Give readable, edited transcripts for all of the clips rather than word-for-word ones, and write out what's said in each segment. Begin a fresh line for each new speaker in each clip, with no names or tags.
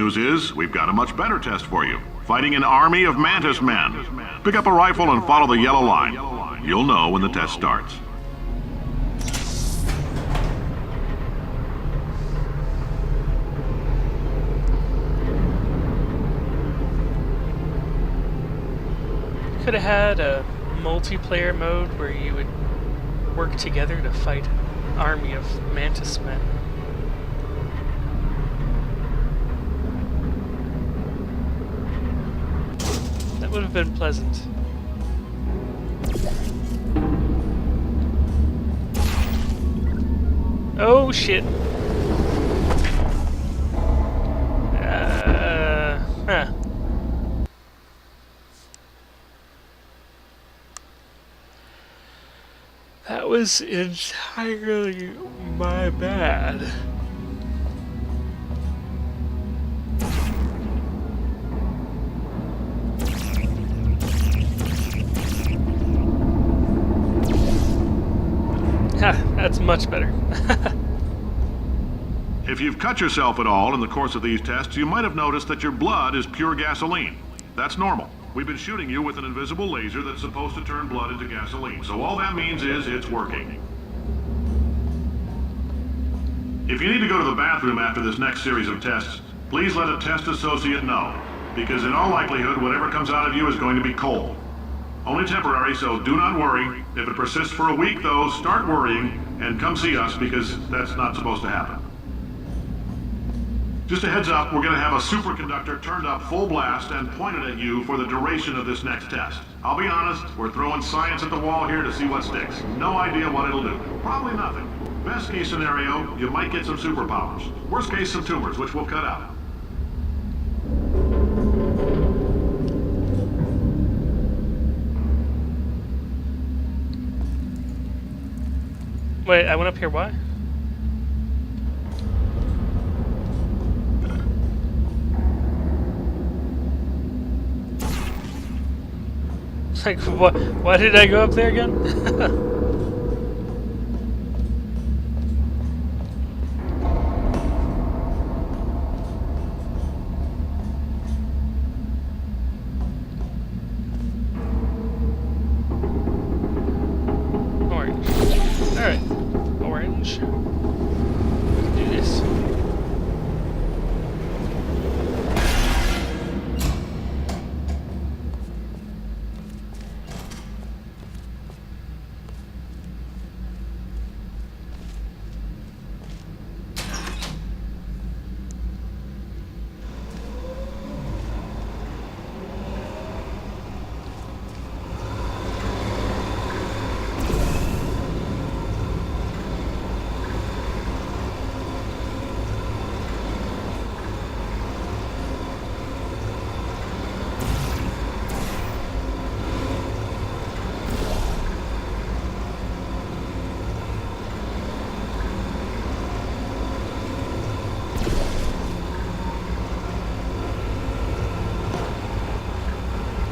news is, we've got a much better test for you. Fighting an army of mantis men. Pick up a rifle and follow the yellow line. You'll know when the test starts.
Could have had a multiplayer mode where you would work together to fight an army of mantis men. That would have been pleasant. Oh shit. Huh. That was entirely my bad. Ha, that's much better.
If you've cut yourself at all in the course of these tests, you might have noticed that your blood is pure gasoline. That's normal. We've been shooting you with an invisible laser that's supposed to turn blood into gasoline, so all that means is it's working. If you need to go to the bathroom after this next series of tests, please let a test associate know, because in all likelihood, whatever comes out of you is going to be cold. Only temporary, so do not worry. If it persists for a week, though, start worrying and come see us, because that's not supposed to happen. Just a heads up, we're going to have a superconductor turned up full blast and pointed at you for the duration of this next test. I'll be honest, we're throwing science at the wall here to see what sticks. No idea what it'll do. Probably nothing. Best case scenario, you might get some superpowers. Worst case, some tumors, which we'll cut out.
Wait, I went up here, why? Like, what? Why did I go up there again? Orange. Alright. Orange. Let's do this.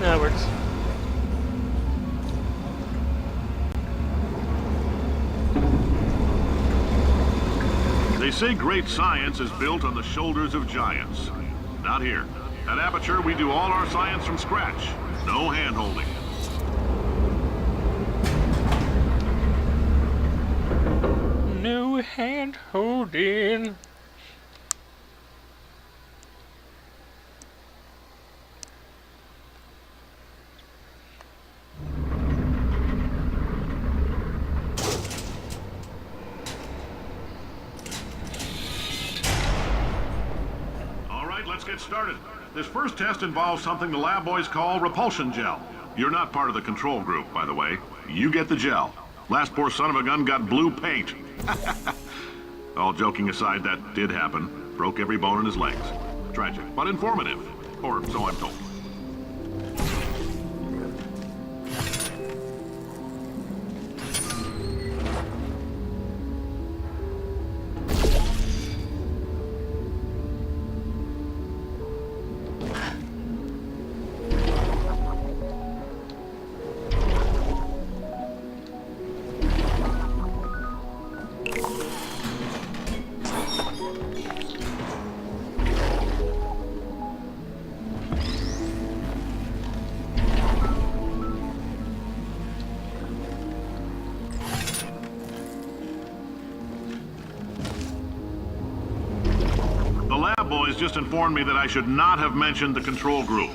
That works.
They say great science is built on the shoulders of giants. Not here. At Aperture, we do all our science from scratch. No hand-holding.
No hand holding.
Let's get started. This first test involves something the lab boys call repulsion gel. You're not part of the control group, by the way. You get the gel. Last poor son of a gun got blue paint. All joking aside, that did happen. Broke every bone in his legs. Tragic, but informative. Or so I'm told. lab boys just informed me that I should not have mentioned the control group.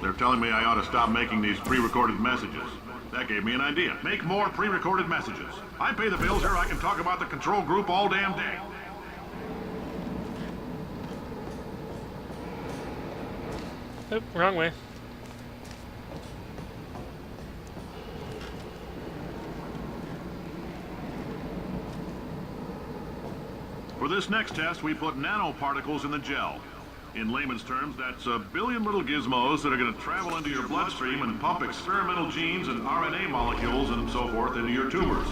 They're telling me I ought to stop making these pre-recorded messages. That gave me an idea. Make more pre-recorded messages. I pay the bills here, I can talk about the control group all damn day.
Oop, wrong way.
For this next test, we put nanoparticles in the gel. In layman's terms, that's a billion little gizmos that are going to travel into your bloodstream and pump experimental genes and RNA molecules and so forth into your tumors.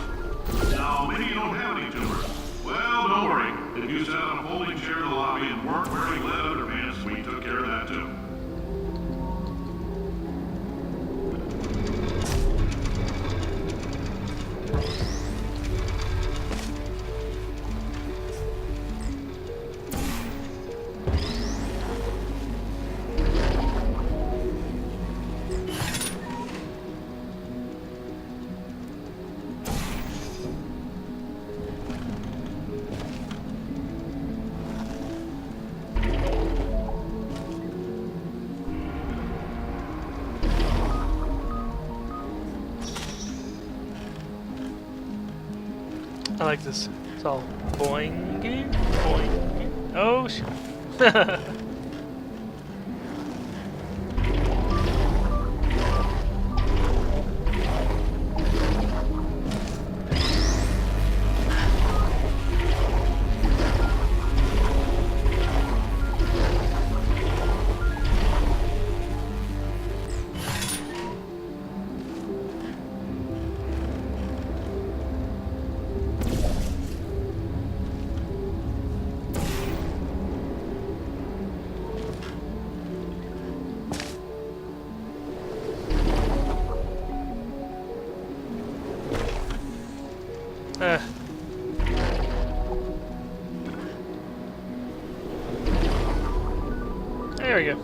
Now, maybe you don't have any tumors. Well, don't worry. If you sat on a folding chair in the lobby and weren't wearing lead underpants, we took care of that too.
I like this. It's all boing, boing. Oh, shit. There we go.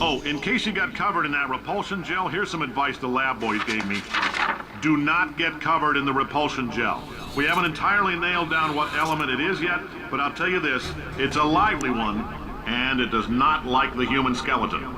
Oh, in case you got covered in that repulsion gel, here's some advice the lab boys gave me. Do not get covered in the repulsion gel. We haven't entirely nailed down what element it is yet, but I'll tell you this, it's a lively one, and it does not like the human skeleton.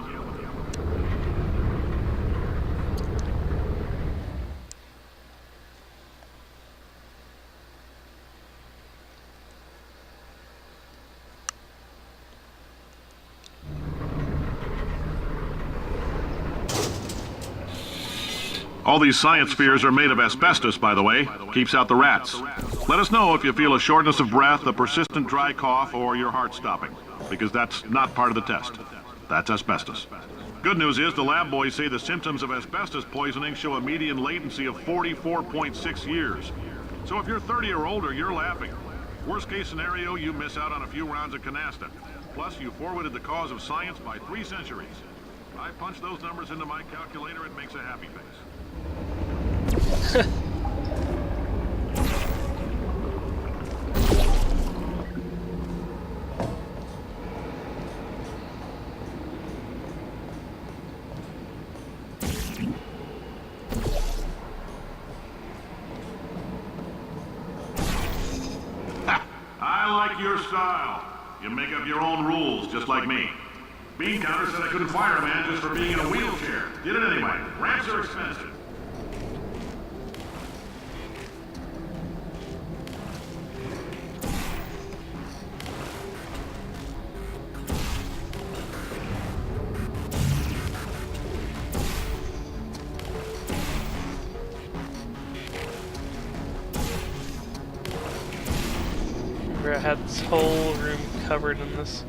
All these science spheres are made of asbestos, by the way. Keeps out the rats. Let us know if you feel a shortness of breath, a persistent dry cough, or your heart stopping, because that's not part of the test. That's asbestos. Good news is the lab boys say the symptoms of asbestos poisoning show a median latency of 44.6 years. So if you're 30 or older, you're laughing. Worst case scenario, you miss out on a few rounds of canasta. Plus, you forwarded the cause of science by 3 centuries. I punch those numbers into my calculator, it makes a happy face. I like your style. You make up your own rules, just like me. Bean Counter said I couldn't fire a man just for being in a wheelchair. Did it anyway. Ramps are expensive.
I had this whole room covered in this.